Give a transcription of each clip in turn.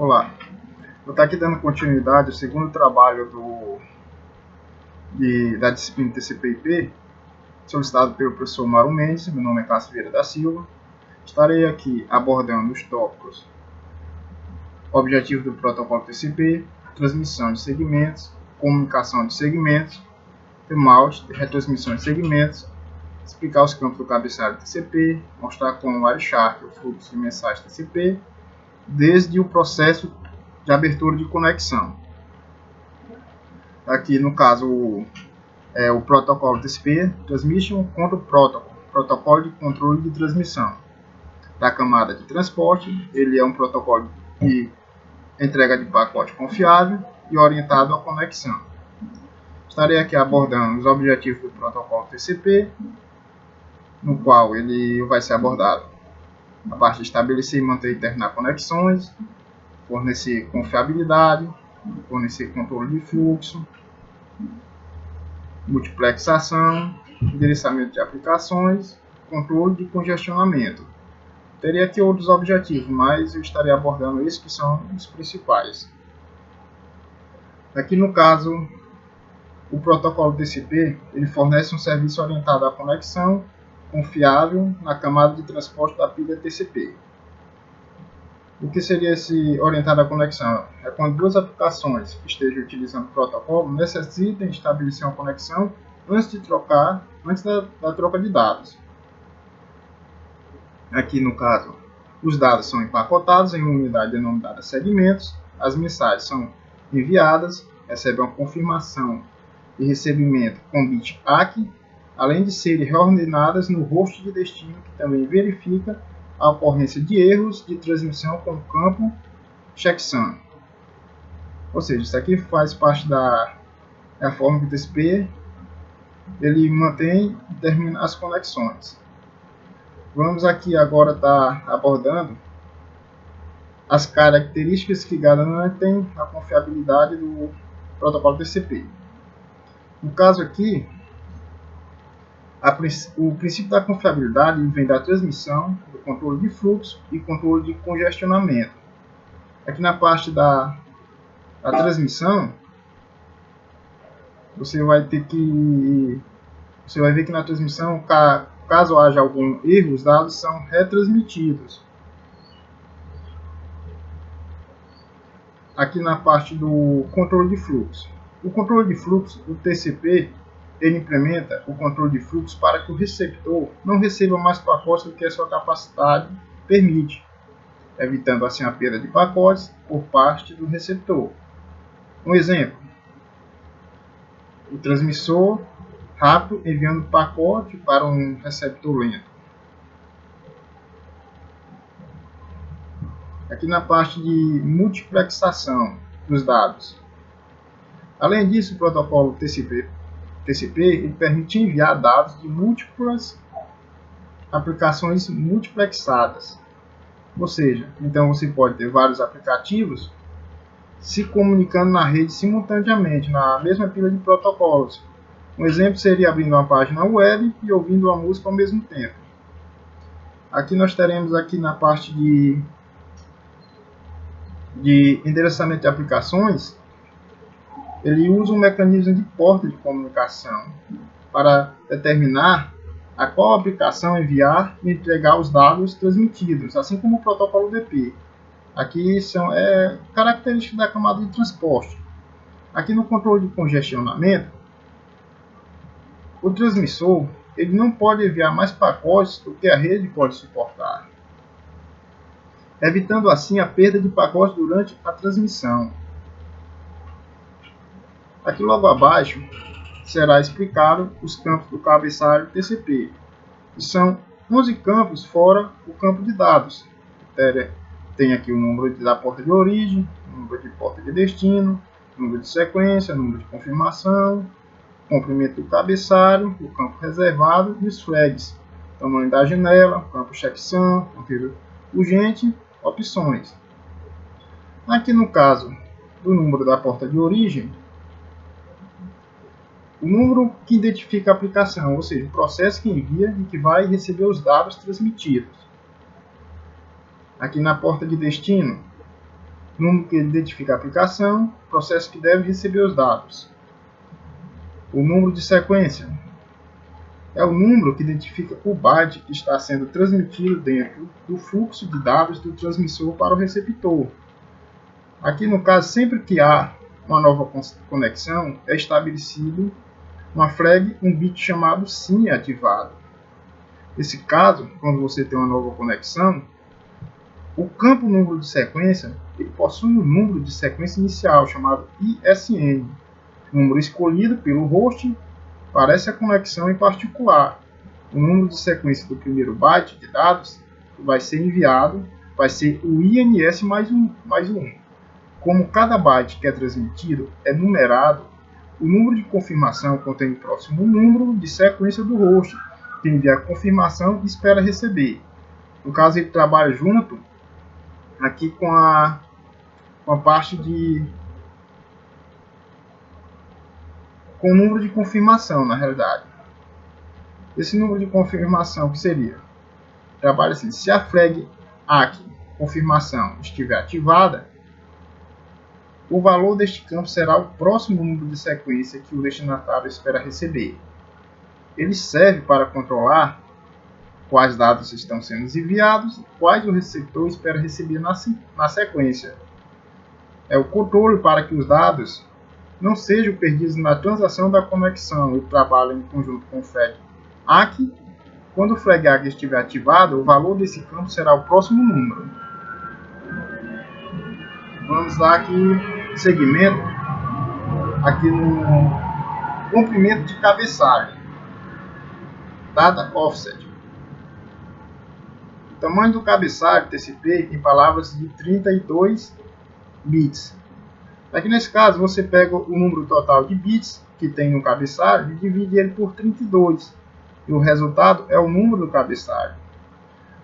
Olá, vou estar aqui dando continuidade ao segundo trabalho da disciplina TCP/IP, solicitado pelo professor Mauro Mendes. Meu nome é Cássio Vieira da Silva. Estarei aqui abordando os tópicos: objetivo do protocolo TCP, transmissão de segmentos, comunicação de segmentos, timeout, retransmissão de segmentos, explicar os campos do cabeçalho TCP, mostrar como o Wireshark, o fluxo de mensagem TCP, desde o processo de abertura de conexão. Aqui no caso o protocolo TCP, Transmission Control Protocol, protocolo de controle de transmissão da camada de transporte. Ele é um protocolo de entrega de pacote confiável e orientado à conexão. Estarei aqui abordando os objetivos do protocolo TCP, no qual ele vai ser abordado a parte de estabelecer e manter e terminar conexões, fornecer confiabilidade, fornecer controle de fluxo, multiplexação, endereçamento de aplicações, controle de congestionamento. Teria aqui outros objetivos, mas eu estarei abordando esses que são os principais. Aqui no caso, o protocolo TCP ele fornece um serviço orientado à conexão confiável na camada de transporte da pilha TCP. O que seria esse orientado à conexão? É quando duas aplicações que estejam utilizando o protocolo necessitem estabelecer uma conexão antes da troca de dados. Aqui no caso, os dados são empacotados em uma unidade denominada segmentos, as mensagens são enviadas, recebem uma confirmação de recebimento com bit ACK, além de serem reordenadas no host de destino, que também verifica a ocorrência de erros de transmissão com o campo checksum. Ou seja, isso aqui faz parte da forma que o TCP ele mantém e termina as conexões. Vamos aqui agora estar abordando as características que garantem a confiabilidade do protocolo TCP. No caso aqui, o princípio da confiabilidade vem da transmissão, do controle de fluxo e controle de congestionamento. Aqui na parte da transmissão, você vai ver que na transmissão, caso haja algum erro, os dados são retransmitidos. Aqui na parte do controle de fluxo. O controle de fluxo, o TCP, ele implementa o controle de fluxo para que o receptor não receba mais pacotes do que a sua capacidade permite, evitando assim a perda de pacotes por parte do receptor. Um exemplo: o transmissor rápido enviando pacote para um receptor lento. Aqui na parte de multiplexação dos dados. Além disso, o protocolo TCP ele permite enviar dados de múltiplas aplicações multiplexadas. Ou seja, então você pode ter vários aplicativos se comunicando na rede simultaneamente, na mesma pilha de protocolos. Um exemplo seria abrindo uma página web e ouvindo uma música ao mesmo tempo. Aqui nós teremos aqui na parte de endereçamento de aplicações. Ele usa um mecanismo de porta de comunicação para determinar a qual aplicação enviar e entregar os dados transmitidos, assim como o protocolo DP. Aqui são características da camada de transporte. Aqui no controle de congestionamento, o transmissor ele não pode enviar mais pacotes do que a rede pode suportar, evitando assim a perda de pacotes durante a transmissão. Aqui logo abaixo será explicado os campos do cabeçalho TCP, que são 11 campos fora o campo de dados. Tem aqui o número da porta de origem, o número de porta de destino, número de sequência, número de confirmação, comprimento do cabeçalho, o campo reservado e os flags, tamanho da janela, o campo checksum, conteúdo urgente, opções. Aqui no caso do número da porta de origem, o número que identifica a aplicação, ou seja, o processo que envia e que vai receber os dados transmitidos. Aqui na porta de destino, número que identifica a aplicação, processo que deve receber os dados. O número de sequência é o número que identifica o byte que está sendo transmitido dentro do fluxo de dados do transmissor para o receptor. Aqui no caso, sempre que há uma nova conexão, é estabelecido uma flag, um bit chamado SYN ativado. Nesse caso, quando você tem uma nova conexão, o campo número de sequência ele possui um número de sequência inicial chamado ISN, número escolhido pelo host para essa conexão em particular. O número de sequência do primeiro byte de dados que vai ser enviado vai ser o INS mais um. Como cada byte que é transmitido é numerado, o número de confirmação contém o próximo número de sequência do host, que envia a confirmação e espera receber. No caso, ele trabalha junto aqui com a parte com o número de confirmação, na realidade. Esse número de confirmação que seria? Trabalha assim, se a flag ACK confirmação estiver ativada, o valor deste campo será o próximo número de sequência que o destinatário espera receber. Ele serve para controlar quais dados estão sendo enviados e quais o receptor espera receber na sequência. É o controle para que os dados não sejam perdidos na transação da conexão e trabalhem em conjunto com o flag ACK. Quando o flag ACK estiver ativado, o valor desse campo será o próximo número. Vamos dar aqui segmento aqui no comprimento de cabeçalho, data offset. O tamanho do cabeçalho TCP em palavras de 32 bits. Aqui nesse caso você pega o número total de bits que tem no cabeçalho e divide ele por 32 e o resultado é o número do cabeçalho.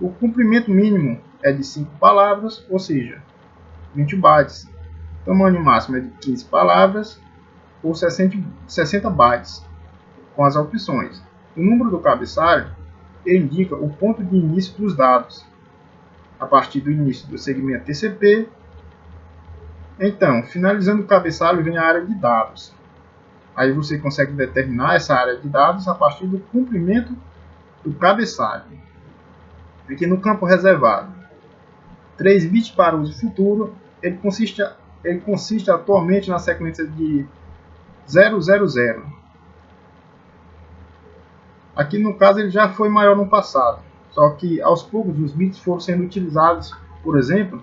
O comprimento mínimo é de 5 palavras, ou seja, 20 bytes. O tamanho máximo é de 15 palavras ou 60 bytes, com as opções. O número do cabeçalho indica o ponto de início dos dados, a partir do início do segmento TCP. Então, finalizando o cabeçalho vem a área de dados. Aí você consegue determinar essa área de dados a partir do comprimento do cabeçalho. Aqui no campo reservado, 3 bits para uso futuro, ele consiste atualmente na sequência de 000. Aqui no caso ele já foi maior no passado, só que aos poucos os bits foram sendo utilizados, por exemplo,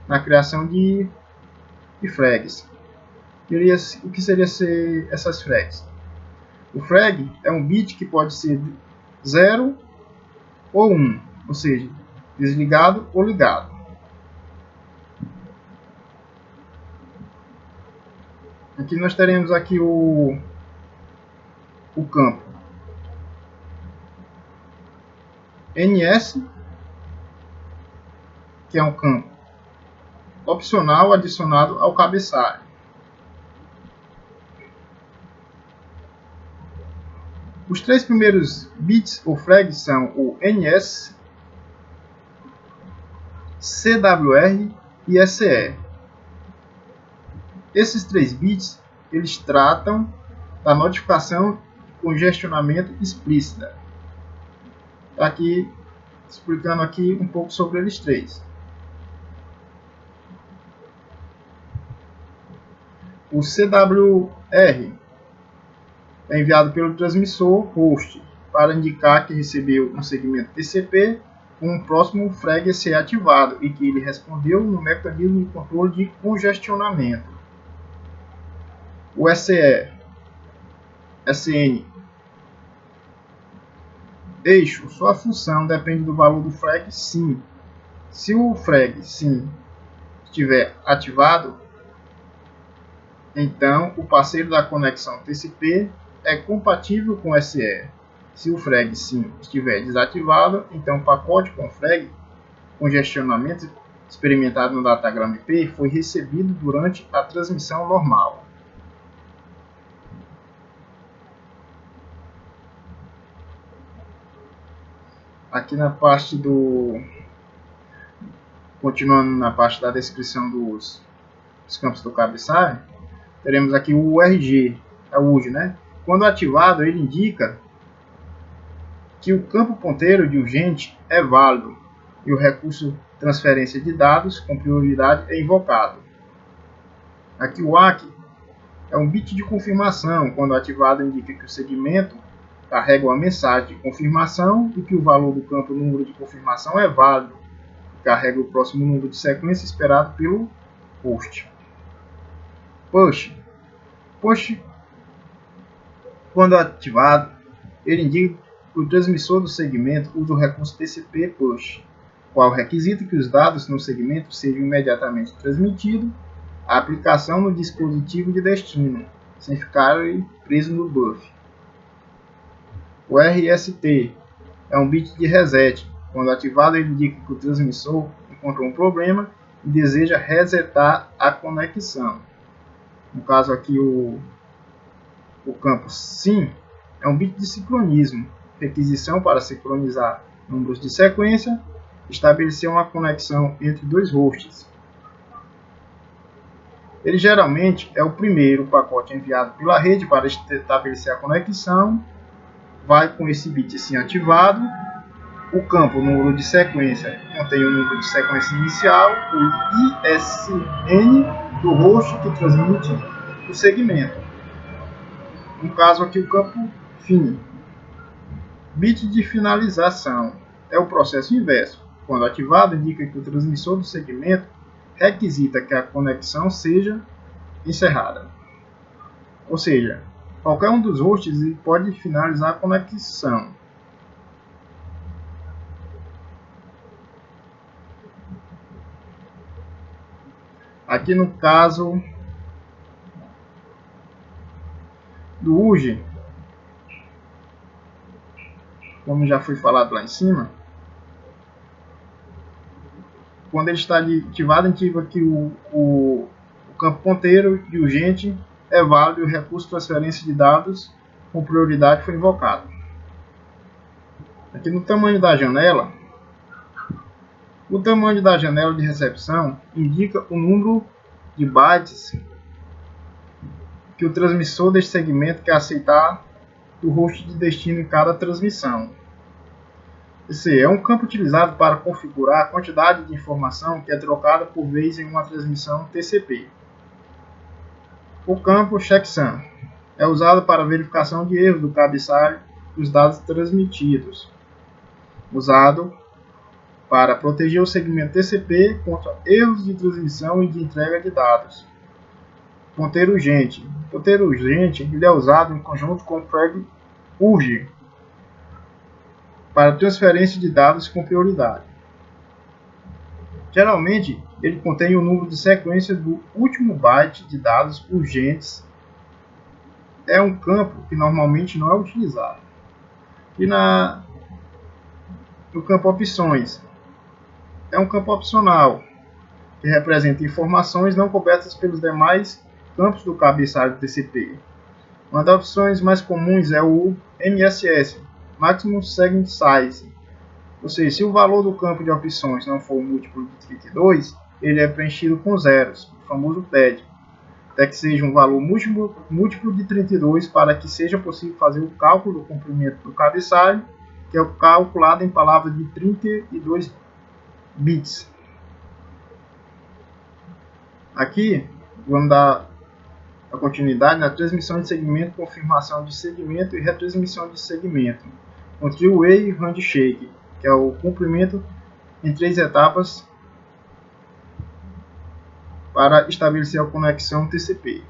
na criação de flags. O que seria ser essas flags? O flag é um bit que pode ser 0 ou 1, ou seja, desligado ou ligado. Aqui nós teremos aqui o campo NS, que é um campo opcional adicionado ao cabeçalho. Os 3 primeiros bits ou flags são o NS, CWR e SE. Esses 3 bits eles tratam da notificação de congestionamento explícita. Está aqui explicando aqui um pouco sobre eles 3. O CWR é enviado pelo transmissor host para indicar que recebeu um segmento TCP com um próximo flag SE ativado e que ele respondeu no mecanismo de controle de congestionamento. O SN eixo, sua função depende do valor do flag SYN. Se o flag SYN estiver ativado, então o parceiro da conexão TCP é compatível com o SE. Se o flag SYN estiver desativado, então o pacote com flag congestionamento experimentado no datagrama IP foi recebido durante a transmissão normal. Aqui na parte Continuando na parte da descrição dos campos do cabeçalho, teremos aqui o URG, é o URG, né? Quando ativado, ele indica que o campo ponteiro de urgente é válido e o recurso transferência de dados com prioridade é invocado. Aqui o ACK é um bit de confirmação. Quando ativado, indica que o segmento carrega uma mensagem de confirmação e que o valor do campo número de confirmação é válido. Carrega o próximo número de sequência esperado pelo host. Push. Push, quando ativado, ele indica que o transmissor do segmento usa o recurso TCP push, qual requisita que os dados no segmento sejam imediatamente transmitidos à aplicação no dispositivo de destino, sem ficarem presos no buff. O RST é um bit de reset. Quando ativado, ele indica que o transmissor encontrou um problema e deseja resetar a conexão. No caso aqui, o campo SYN é um bit de sincronismo, requisição para sincronizar números de sequência, estabelecer uma conexão entre dois hosts. Ele geralmente é o primeiro pacote enviado pela rede para estabelecer a conexão. Vai com esse bit SYN ativado. O campo número de sequência contém o número de sequência inicial, o ISN do host que transmite o segmento. No caso aqui, o campo FIN. Bit de finalização é o processo inverso. Quando ativado, indica que o transmissor do segmento requisita que a conexão seja encerrada. Ou seja, qualquer um dos hosts pode finalizar a conexão. Aqui no caso do URG, como já foi falado lá em cima, quando ele está ativado, indica que o campo ponteiro de urgente é válido e o recurso de transferência de dados com prioridade foi invocado. Aqui no tamanho da janela, o tamanho da janela de recepção indica o número de bytes que o transmissor deste segmento quer aceitar do host de destino em cada transmissão. Esse é um campo utilizado para configurar a quantidade de informação que é trocada por vez em uma transmissão TCP. O campo checksum é usado para verificação de erros do cabeçalho dos dados transmitidos, usado para proteger o segmento TCP contra erros de transmissão e de entrega de dados. Ponteiro urgente. Ponteiro urgente ele é usado em conjunto com o flag URG para transferência de dados com prioridade. Geralmente, ele contém o número de sequência do último byte de dados urgentes. É um campo que normalmente não é utilizado. E no campo opções, é um campo opcional, que representa informações não cobertas pelos demais campos do cabeçalho TCP. Uma das opções mais comuns é o MSS, Maximum Segment Size. Ou seja, se o valor do campo de opções não for múltiplo de 32, ele é preenchido com zeros, o famoso PED, até que seja um valor múltiplo de 32 para que seja possível fazer o cálculo do comprimento do cabeçalho, que é calculado em palavras de 32 bits. Aqui vamos dar a continuidade na transmissão de segmento, confirmação de segmento e retransmissão de segmento, com three-way handshake, que é o cumprimento em 3 etapas para estabelecer a conexão TCP.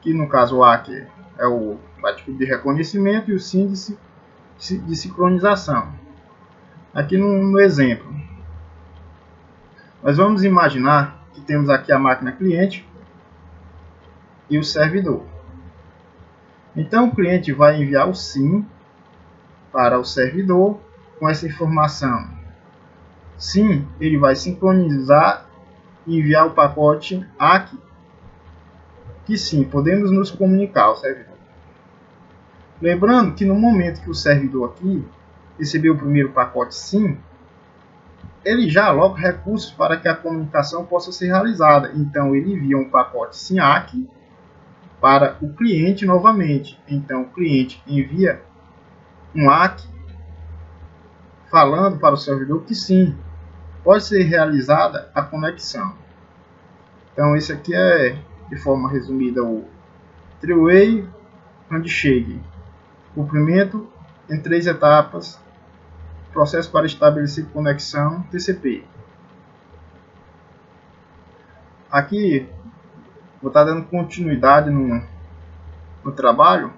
Que no caso o ACK é o byte de reconhecimento e o SYN de sincronização. Aqui no exemplo, nós vamos imaginar que temos aqui a máquina cliente e o servidor. Então o cliente vai enviar o SYN para o servidor com essa informação. SYN ele vai sincronizar e enviar o pacote ACK, que sim, podemos nos comunicar ao servidor. Lembrando que no momento que o servidor aqui recebeu o primeiro pacote SYN, ele já aloca recursos para que a comunicação possa ser realizada. Então ele envia um pacote SYN-ACK para o cliente novamente. Então o cliente envia um ACK falando para o servidor que sim, pode ser realizada a conexão. Então esse aqui é, de forma resumida, o Three-Way Handshake. Cumprimento em 3 etapas. Processo para estabelecer conexão TCP. Aqui vou estar dando continuidade no trabalho,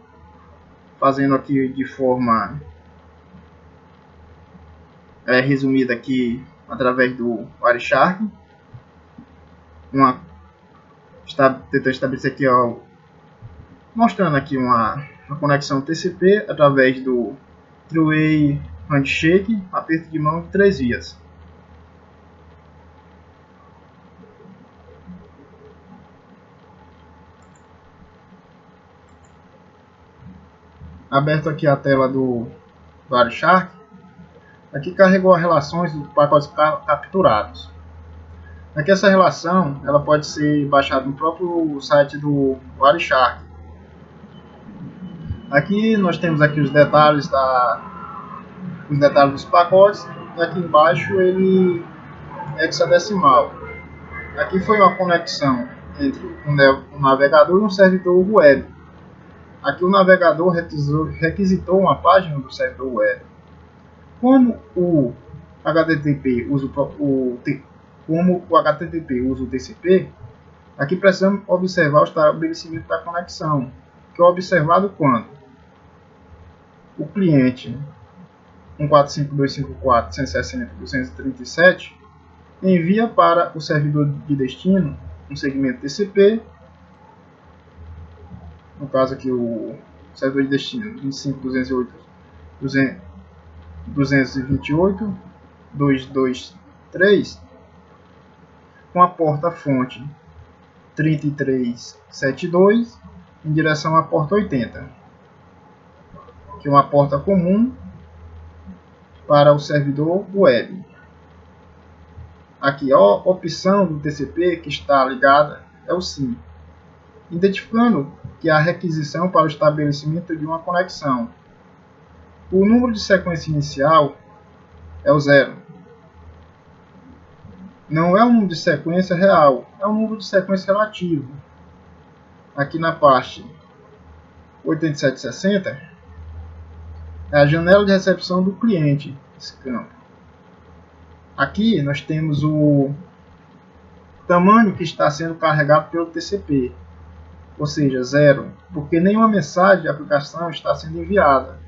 fazendo aqui de forma resumida aqui através do Wireshark. Tentando estabelecer aqui, ó, mostrando aqui uma conexão TCP através do Three-Way Handshake, aperto de mão de 3 vias. Aberto aqui a tela do Wireshark. Aqui carregou as relações dos pacotes capturados. Aqui essa relação ela pode ser baixada no próprio site do Wireshark. Aqui nós temos aqui os detalhes dos pacotes, e aqui embaixo ele é hexadecimal. Aqui foi uma conexão entre um navegador e um servidor web. Aqui o navegador requisitou uma página do servidor web. Como o HTTP usa o TCP, aqui precisamos observar o estabelecimento da conexão, que é observado quando o cliente 145.254.160.237 envia para o servidor de destino um segmento TCP, no caso aqui o servidor de destino 25.228.223, com a porta fonte 3372 em direção à porta 80, que é uma porta comum para o servidor web. Aqui a opção do TCP que está ligada é o SYN, identificando que a requisição para o estabelecimento de uma conexão. O número de sequência inicial é o 0. Não é um número de sequência real, é um número de sequência relativo. Aqui na parte 8760 é a janela de recepção do cliente, esse campo. Aqui nós temos o tamanho que está sendo carregado pelo TCP, ou seja, 0, porque nenhuma mensagem de aplicação está sendo enviada.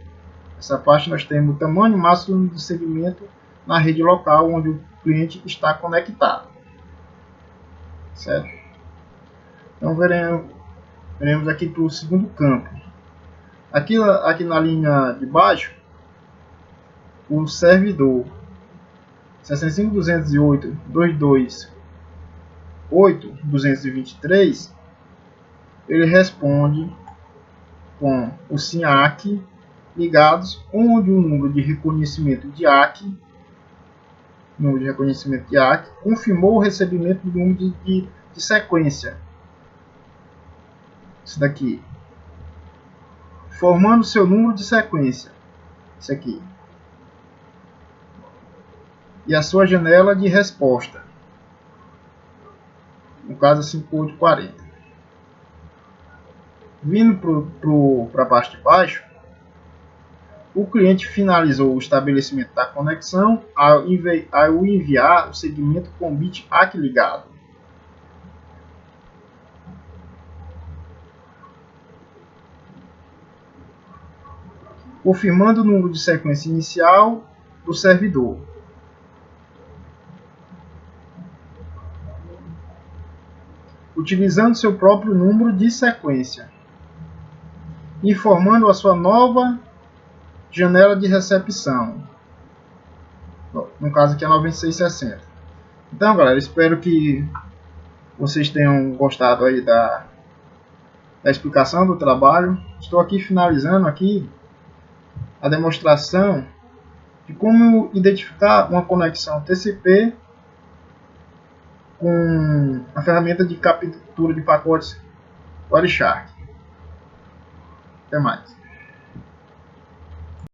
Essa parte nós temos o tamanho máximo de segmento na rede local onde o cliente está conectado. Certo? Então veremos aqui para o segundo campo. Aqui na linha de baixo, o servidor 65.208.228.223 ele responde com o SYN-ACK ligados, onde o número de reconhecimento de ACK confirmou o recebimento do número de sequência. Isso daqui. Formando seu número de sequência. Isso aqui. E a sua janela de resposta. No caso, 5840. Vindo para a parte de baixo, o cliente finalizou o estabelecimento da conexão ao enviar o segmento com bit ACK ligado. Confirmando o número de sequência inicial do servidor. Utilizando seu próprio número de sequência. Informando a sua nova janela de recepção. No caso aqui é 9660. Então, galera, espero que vocês tenham gostado aí da explicação do trabalho. Estou aqui finalizando aqui a demonstração de como identificar uma conexão TCP com a ferramenta de captura de pacotes Wireshark. Até mais.